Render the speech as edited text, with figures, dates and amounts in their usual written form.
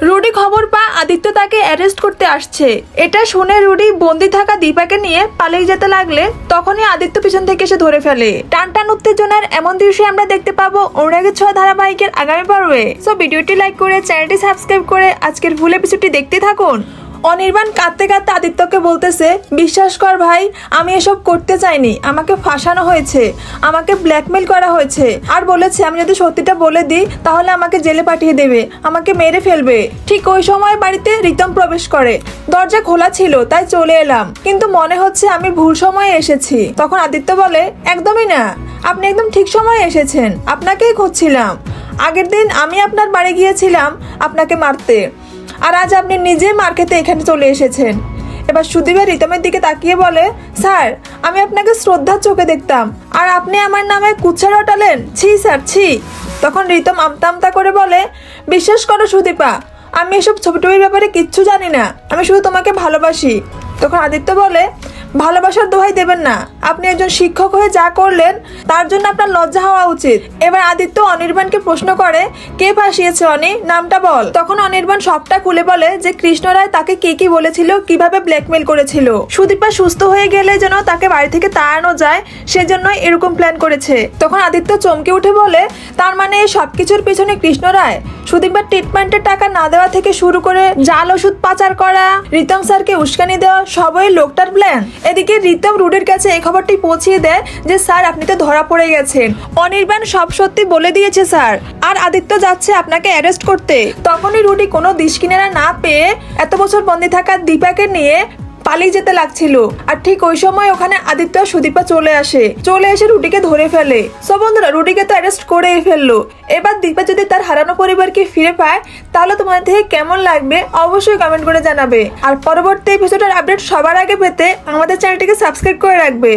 Rudi খবর পায় আদিত্য তাকে অ্যারেস্ট করতে আসছে। এটা শুনে রুডি বন্দি থাকা দীপাকে নিয়ে পালিয়ে যেতে লাগলে তখনই আদিত্য পিছন থেকে এসে ধরে ফেলে। টান টান উত্তেজনার এমন দৃশ্য আমরা দেখতে পাবো অনুরাগের ছোঁয়া ধারাবাহিকের আগামী পর্বে। সো ভিডিওটি লাইক করে চ্যানেলটি সাবস্ক্রাইব করে আজকের ফুল এপিসোডটি দেখতে থাকুন। অনির্বাণ কাঁদতে কাঁদতে আদিত্যকে বলতেছে, বিশ্বাস কর ভাই, আমি এসব করতে চাইনি, আমাকে ফাঁসানো হয়েছে, আমাকে ব্ল্যাকমেল করা হয়েছে, আর বলেছে আমি যদি সত্যিটা বলে দিই তাহলে আমাকে জেলে পাঠিয়ে দেবে, আমাকে মেরে ফেলবে। ঠিক ওই সময় বাড়িতে রিতম প্রবেশ করে। দরজা খোলা ছিল তাই চলে এলাম, কিন্তু মনে হচ্ছে আমি ভুল সময়ে এসেছি। তখন আদিত্য বলে, একদমই না, আপনি একদম ঠিক সময়ে এসেছেন, আপনাকেই খুঁজছিলাম। আগের দিন আমি আপনার বাড়ি গিয়েছিলাম আপনাকে মারতে, আর আজ আপনি নিজে মার খেতে এখানে চলে এসেছেন। এবার সুদীপা রিতমের দিকে তাকিয়ে বলে, স্যার আমি আপনাকে শ্রদ্ধার চোখে দেখতাম, আর আপনি আমার নামে কুচ্ছা রটালেন, ছি স্যার ছি। তখন রিতম আমতা আমতা করে বলে, বিশ্বাস করো সুদীপা, আমি এসব ছবি টবির ব্যাপারে কিচ্ছু জানি না, আমি শুধু তোমাকে ভালোবাসি। তখন আদিত্য বলে, ভালোবাসার দোহাই দেবেন না, আপনি একজন শিক্ষক হয়ে যা করলেন তার জন্য আপনার লজ্জা হওয়া উচিত। এবার আদিত্য অনির্বাণকে প্রশ্ন করে, কে ফাঁসিয়েছে অনি, নামটা বল। তখন অনির্বাণ সবটা খুলে বলে যে কৃষ্ণ রায় তাকে কি কি বলেছিল, কিভাবে ব্ল্যাকমেল করেছিল। সুদীপা সুস্থ হয়ে গেলে যেন তাকে বাড়ি থেকে তাড়ানো যায় সেজন্য এরকম প্ল্যান করেছে। তখন আদিত্য চমকে উঠে বলে, তার মানে এই সবকিছুর পিছনে কৃষ্ণ রায়? সুদীপার ট্রিটমেন্টের টাকা না দেওয়া থেকে শুরু করে জাল ওষুধ পাচার করা, রিতম স্যারকে উস্কানি দেওয়া, সবই লোকটার প্ল্যান। এদিকে রিতম রুডির কাছে এই খবরটি পৌঁছিয়ে দেয় যে স্যার আপনি তো ধরা পড়ে গেছেন, অনির্বাণ সব সত্যি বলে দিয়েছে স্যার, আর আদিত্য যাচ্ছে আপনাকে অ্যারেস্ট করতে। তখনই রুডি কোনো দিশ কিনারা না পেয়ে এত বছর বন্দী থাকা দীপাকে নিয়ে পালিয়ে যেতে লাগছিল। আর ঠিক ওই সময় ওখানে আদিত্য আর সুদীপা চলে এসে রুডিকে ধরে ফেলে। সব বন্ধুরা, রুডিকে তো অ্যারেস্ট করেই ফেললো। এবার দীপা যদি তার হারানো পরিবারকে ফিরে পায় তাহলে তোমাদের থেকে কেমন লাগবে অবশ্যই কমেন্ট করে জানাবে। আর পরবর্তী এপিসোডের আপডেট সবার আগে পেতে আমাদের চ্যানেলটিকে সাবস্ক্রাইব করে রাখবে।